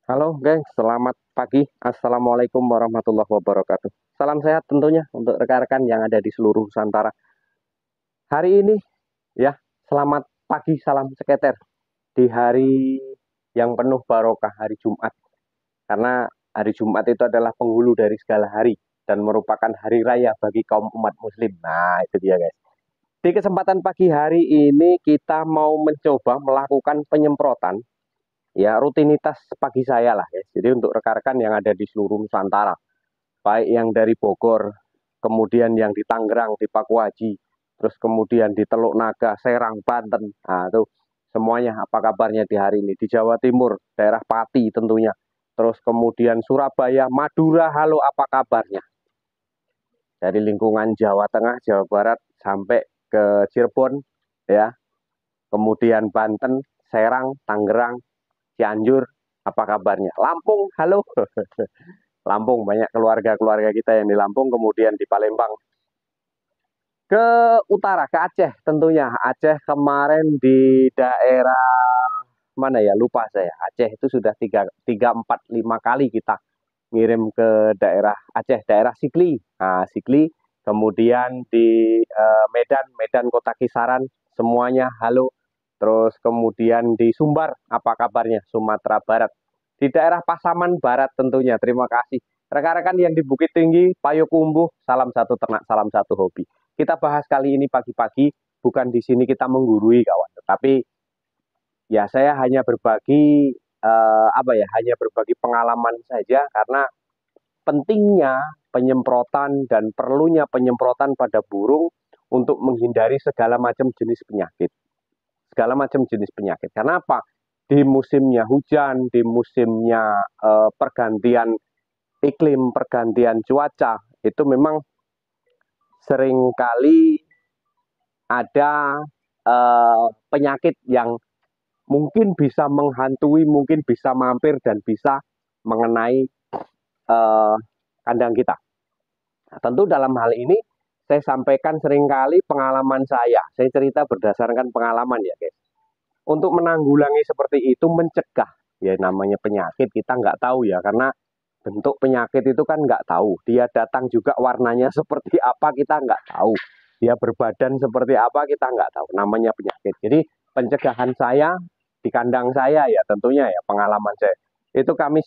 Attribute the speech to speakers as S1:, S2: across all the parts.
S1: Halo guys, selamat pagi. Assalamualaikum warahmatullahi wabarakatuh. Salam sehat tentunya untuk rekan-rekan yang ada di seluruh Nusantara. Hari ini ya, selamat pagi, salam seketer di hari yang penuh barokah, hari Jumat. Karena hari Jumat itu adalah penghulu dari segala hari dan merupakan hari raya bagi kaum umat muslim. Nah, itu dia guys. Di kesempatan pagi hari ini kita mau mencoba melakukan penyemprotan ya rutinitas pagi saya lah ya. Jadi untuk rekan-rekan yang ada di seluruh Nusantara, baik yang dari Bogor, kemudian yang di Tangerang, di Pakuaji, terus kemudian di Teluk Naga, Serang, Banten, nah itu semuanya apa kabarnya di hari ini. Di Jawa Timur, daerah Pati tentunya, terus kemudian Surabaya, Madura, halo apa kabarnya. Dari lingkungan Jawa Tengah, Jawa Barat, sampai ke Cirebon, ya, kemudian Banten, Serang, Tangerang, Cianjur, apa kabarnya? Lampung, halo. Lampung, banyak keluarga-keluarga kita yang di Lampung, kemudian di Palembang. Ke utara, ke Aceh tentunya. Aceh kemarin di daerah mana ya, lupa saya. Aceh itu sudah 3, 4, 5 kali kita ngirim ke daerah Aceh, daerah Sikli. Nah, Sikli, kemudian di Medan, Medan Kota Kisaran, semuanya halo. Terus kemudian di Sumbar, apa kabarnya? Sumatera Barat. Di daerah Pasaman Barat tentunya, terima kasih. Rekan-rekan yang di Bukit Tinggi, Payokumbuh, salam satu ternak, salam satu hobi. Kita bahas kali ini pagi-pagi, bukan di sini kita menggurui kawan, tetapi ya saya hanya berbagi hanya berbagi pengalaman saja karena pentingnya penyemprotan dan perlunya penyemprotan pada burung untuk menghindari segala macam jenis penyakit. Segala macam jenis penyakit. Karena apa? Di musimnya hujan, di musimnya pergantian iklim, pergantian cuaca, itu memang seringkali ada penyakit yang mungkin bisa menghantui, mungkin bisa mampir dan bisa mengenai kandang kita. Nah, tentu dalam hal ini saya sampaikan seringkali pengalaman saya. Saya cerita berdasarkan pengalaman ya guys. Untuk menanggulangi seperti itu, mencegah ya namanya penyakit kita nggak tahu ya, karena bentuk penyakit itu kan nggak tahu. Dia datang juga warnanya seperti apa kita nggak tahu. Dia berbadan seperti apa kita nggak tahu. Namanya penyakit. Jadi pencegahan saya di kandang saya ya tentunya ya pengalaman saya. Itu kami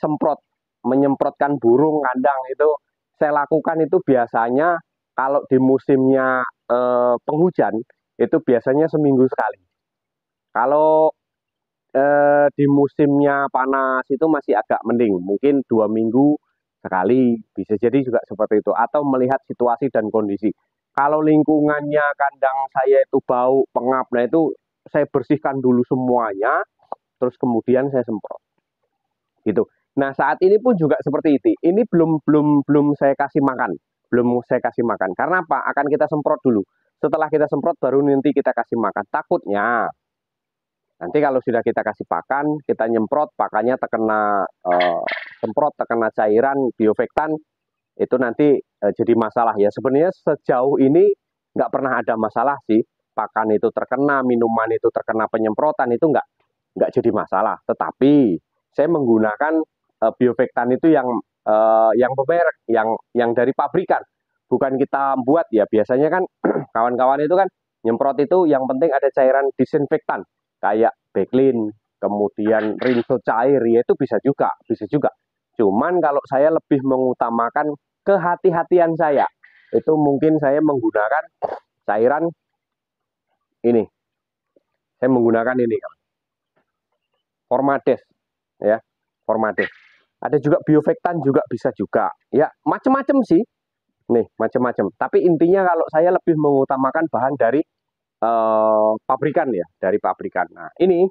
S1: menyemprotkan burung kandang itu saya lakukan itu biasanya kalau di musimnya penghujan itu biasanya seminggu sekali. Kalau di musimnya panas itu masih agak mending, mungkin 2 minggu sekali, bisa jadi juga seperti itu, atau melihat situasi dan kondisi. Kalau lingkungannya kandang saya itu bau, pengap, nah itu saya bersihkan dulu semuanya, terus kemudian saya semprot, gitu. Nah saat ini pun juga seperti itu. Ini belum saya kasih makan, belum saya kasih makan. Karena apa? Akan kita semprot dulu. Setelah kita semprot baru nanti kita kasih makan. Takutnya nanti kalau sudah kita kasih pakan, kita nyemprot, pakannya terkena semprot, terkena cairan biofektan, itu nanti jadi masalah ya. Sebenarnya sejauh ini nggak pernah ada masalah sih. Pakan itu terkena, minuman itu terkena penyemprotan itu nggak jadi masalah. Tetapi saya menggunakan biofektan itu yang bermerek, yang dari pabrikan, bukan kita buat ya. Biasanya kan kawan-kawan itu kan nyemprot itu yang penting ada cairan disinfektan kayak Backlin, kemudian rinso cair, ya itu bisa juga, bisa juga. Cuman kalau saya lebih mengutamakan kehati-hatian saya, itu mungkin saya menggunakan cairan ini, saya menggunakan ini, Formades, ya, Formades. Ada juga biofektan juga bisa juga, ya macam-macam sih, nih macam-macam. Tapi intinya kalau saya lebih mengutamakan bahan dari pabrikan ya, dari pabrikan. Nah ini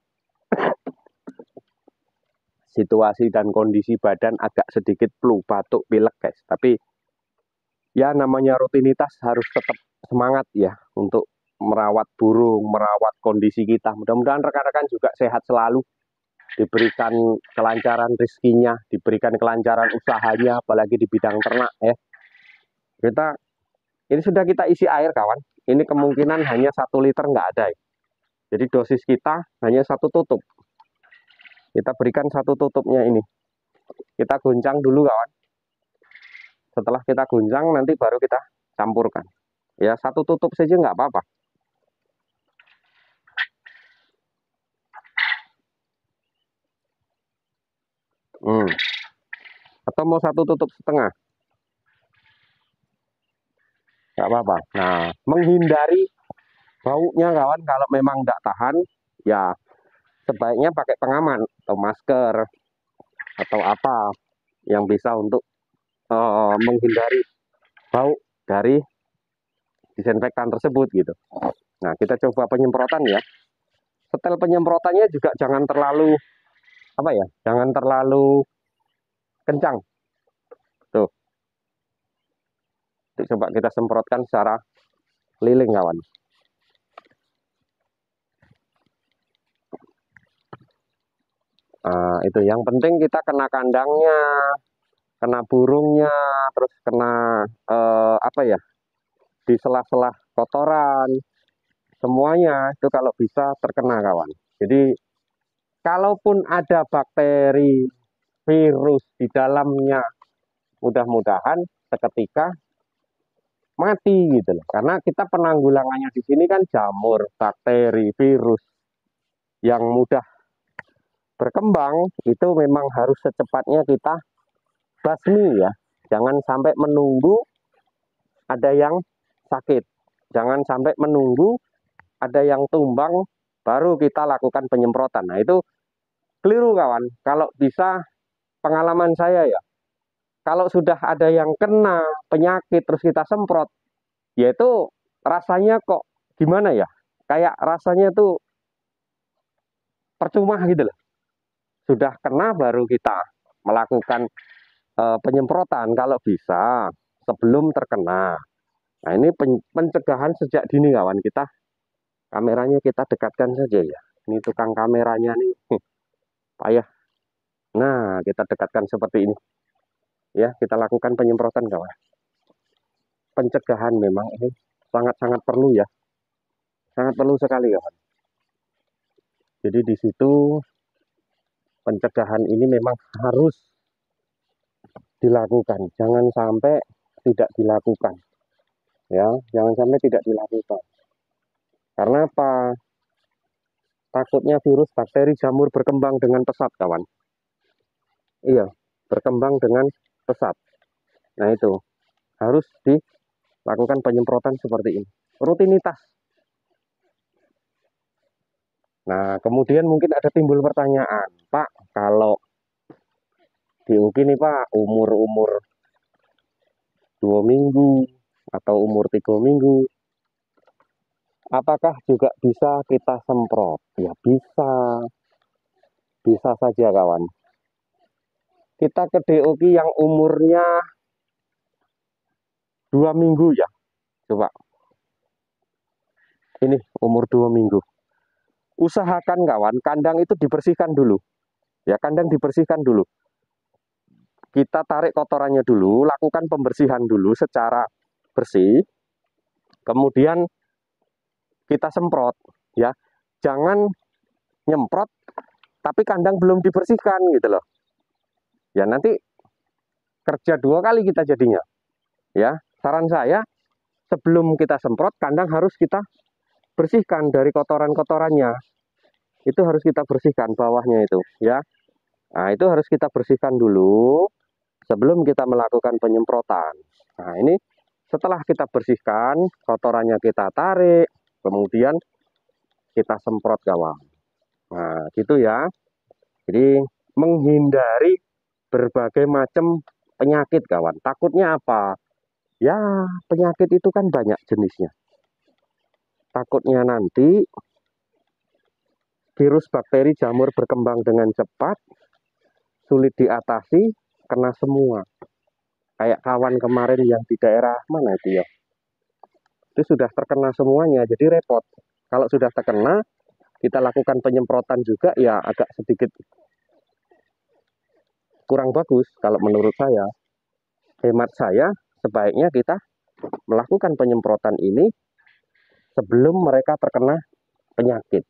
S1: situasi dan kondisi badan agak sedikit flu, batuk, pilek guys. Tapi ya namanya rutinitas harus tetap semangat ya untuk merawat burung, merawat kondisi kita. Mudah-mudahan rekan-rekan juga sehat selalu, diberikan kelancaran rezekinya, diberikan kelancaran usahanya, apalagi di bidang ternak ya. Kita ini sudah kita isi air kawan. Ini kemungkinan hanya 1 liter nggak ada ya. Jadi dosis kita hanya 1 tutup. Kita berikan 1 tutupnya ini. Kita goncang dulu kawan. Setelah kita goncang nanti baru kita campurkan. Ya, satu tutup saja nggak apa-apa. Atau mau satu tutup setengah, nggak apa-apa. Nah, menghindari baunya kawan, kalau memang nggak tahan, ya sebaiknya pakai pengaman atau masker atau apa yang bisa untuk menghindari bau dari disinfektan tersebut gitu. Nah, kita coba penyemprotan ya. Setel penyemprotannya juga jangan terlalu apa ya, jangan terlalu kencang. Tuh, coba kita semprotkan secara keliling kawan. Nah, itu yang penting kita kena kandangnya, kena burungnya, terus kena apa ya, di sela-sela kotoran, semuanya itu kalau bisa terkena kawan. Jadi kalaupun ada bakteri, virus di dalamnya, mudah-mudahan seketika mati gitu loh. Karena kita penanggulangannya di sini kan jamur, bakteri, virus yang mudah berkembang itu memang harus secepatnya kita basmi ya. Jangan sampai menunggu ada yang sakit. Jangan sampai menunggu ada yang tumbang baru kita lakukan penyemprotan. Nah, itu keliru kawan. Kalau bisa, pengalaman saya ya, kalau sudah ada yang kena penyakit terus kita semprot, yaitu rasanya kok gimana ya, kayak rasanya tuh percuma gitu loh. Sudah kena baru kita melakukan penyemprotan kalau bisa sebelum terkena. Nah, ini pencegahan sejak dini kawan. Kita kameranya kita dekatkan saja ya. Ini tukang kameranya nih payah. Nah, kita dekatkan seperti ini. Ya, kita lakukan penyemprotan kawan. Pencegahan memang ini sangat-sangat perlu ya. Sangat perlu sekali kawan. Jadi di situ pencegahan ini memang harus dilakukan. Jangan sampai tidak dilakukan. Ya, jangan sampai tidak dilakukan. Karena apa? Takutnya virus, bakteri, jamur berkembang dengan pesat kawan. Iya, berkembang dengan pesat. Nah, itu harus dilakukan penyemprotan seperti ini. Rutinitas. Nah, kemudian mungkin ada timbul pertanyaan, Pak, kalau di UKI nih Pak, umur-umur 2 minggu atau umur 3 minggu, apakah juga bisa kita semprot? Ya bisa, bisa saja kawan. Kita ke DOQ yang umurnya 2 minggu ya, coba. Ini umur 2 minggu. Usahakan kawan, kandang itu dibersihkan dulu. Ya, kandang dibersihkan dulu. Kita tarik kotorannya dulu, lakukan pembersihan dulu secara bersih. Kemudian kita semprot ya. Jangan nyemprot tapi kandang belum dibersihkan gitu loh. Ya, nanti kerja 2 kali kita jadinya. Ya, saran saya sebelum kita semprot kandang harus kita bersihkan dari kotoran-kotorannya. Itu harus kita bersihkan bawahnya itu ya. Nah, itu harus kita bersihkan dulu sebelum kita melakukan penyemprotan. Nah, ini setelah kita bersihkan, kotorannya kita tarik, kemudian kita semprot kawan. Nah, gitu ya. Jadi menghindari berbagai macam penyakit kawan. Takutnya apa? Ya, penyakit itu kan banyak jenisnya. Takutnya nanti virus, bakteri, jamur berkembang dengan cepat, sulit diatasi, kena semua. Kayak kawan kemarin yang di daerah mana itu ya? Itu sudah terkena semuanya, jadi repot. Kalau sudah terkena, kita lakukan penyemprotan juga, ya agak sedikit kurang bagus kalau menurut saya. Hemat saya, sebaiknya kita melakukan penyemprotan ini sebelum mereka terkena penyakit.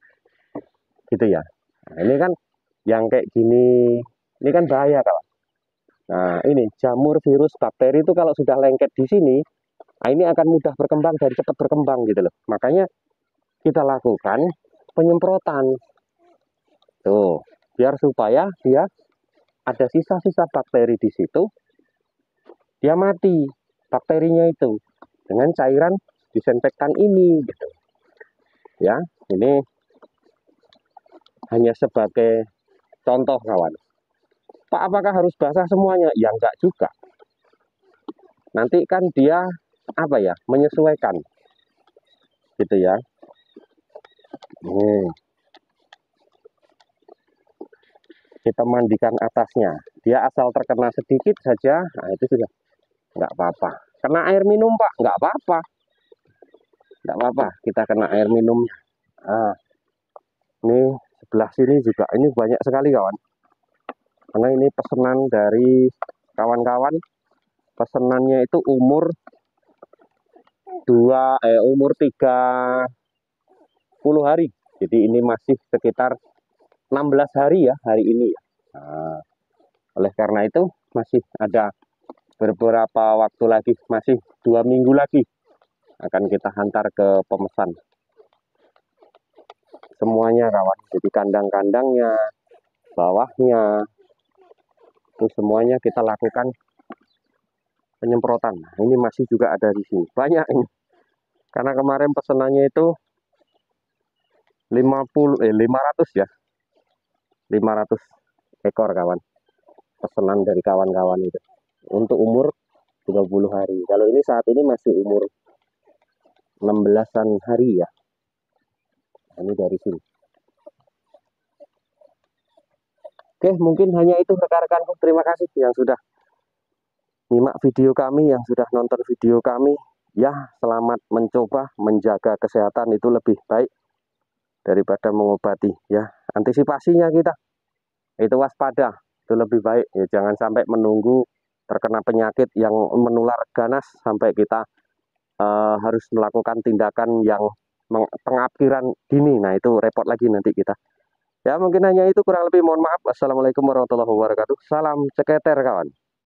S1: Gitu ya. Nah, ini kan yang kayak gini, ini kan bahaya kawan. Nah, ini jamur virus bakteri itu kalau sudah lengket di sini, nah ini akan mudah berkembang dan cepat berkembang gitu loh. Makanya kita lakukan penyemprotan. Tuh, biar supaya dia ada sisa-sisa bakteri di situ, dia mati bakterinya itu dengan cairan disinfektan ini gitu. Ya, ini hanya sebagai contoh kawan. Pak, apakah harus basah semuanya? Ya enggak juga. Nanti kan dia apa ya, menyesuaikan gitu ya. Kita mandikan atasnya, dia asal terkena sedikit saja, nah itu sudah nggak apa-apa. Kena air minum Pak, nggak apa-apa, nggak apa-apa, kita kena air minumnya. Nah, ini sebelah sini juga, ini banyak sekali kawan, karena ini pesanan dari kawan-kawan. Pesanannya itu umur 30 hari, jadi ini masih sekitar 16 hari ya hari ini. Nah, oleh karena itu masih ada beberapa waktu lagi, masih 2 minggu lagi akan kita hantar ke pemesan semuanya kawan. Jadi kandang-kandangnya, bawahnya, itu semuanya kita lakukan penyemprotan. Nah, ini masih juga ada di sini banyak ini, karena kemarin pesanannya itu 500 ya, 500 ekor kawan, pesanan dari kawan-kawan itu untuk umur 30 hari. Kalau ini saat ini masih umur 16-an hari ya. Ini dari sini. Oke, mungkin hanya itu rekan-rekanku. Terima kasih yang sudah nyimak video kami, yang sudah nonton video kami. Ya, selamat mencoba menjaga kesehatan, itu lebih baik daripada mengobati ya. Antisipasinya kita itu waspada, itu lebih baik ya. Jangan sampai menunggu terkena penyakit yang menular ganas sampai kita harus melakukan tindakan yang pengapkiran dini. Nah, itu repot lagi nanti kita. Ya, mungkin hanya itu, kurang lebih mohon maaf. Wassalamualaikum warahmatullahi wabarakatuh. Salam ceketer kawan.